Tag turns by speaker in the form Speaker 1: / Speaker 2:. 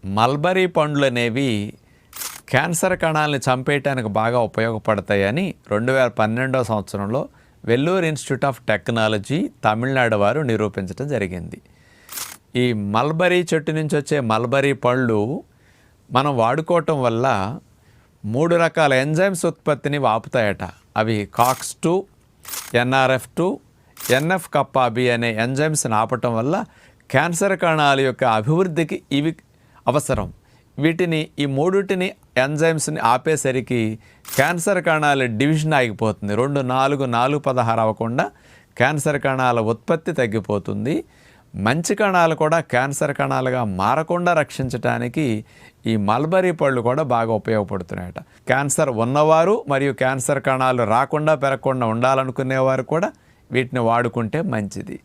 Speaker 1: Mulberry పండ్లు అనేవి cancer కణాలని చంపేయటానికి బాగా ఉపయోగపడతాయని 2012 సంవత్సరంలో Vellore institute of technology Tamil Nadu వారు నిరూపించడం జరిగింది. ఈ మల్బరీ చెట్టు నుంచి వచ్చే మల్బరీ పళ్ళు మనం వాడుకోవటం వల్ల 3 రకాల ఎంజైమ్స్ ఉత్పత్తిని ఆపుతాయట. అవి కాక్స్2, NRF2, NF కప్పా బి అనే ఎంజైమ్స్ని ఆపటం వల్ల క్యాన్సర్ కణాల యొక్క అభివృద్ధికి ఇవి అవసరం. వీటిని ఈ మూడుటిని ఎంజైమ్స్ని ఆపేసరికి క్యాన్సర్ కణాల డివిజన్ ఆగిపోతుంది. 2, 4, 4, 16 అవ్వకుండా క్యాన్సర్ కణాల ఉత్పత్తి తగ్గిపోతుంది. మంచి కణాలు కూడా క్యాన్సర్ కణాలుగా మారకుండా రక్షించడానికి ఈ మల్బరీ పళ్ళు కూడా బాగా ఉపయోగపడుతున్నాయట. క్యాన్సర్ ఉన్నవారు మరియు క్యాన్సర్ కణాలు రాకుండా పెరగకుండా ఉండాలనుకునేవారు కూడా వీటిని వాడుకుంటే మంచిది.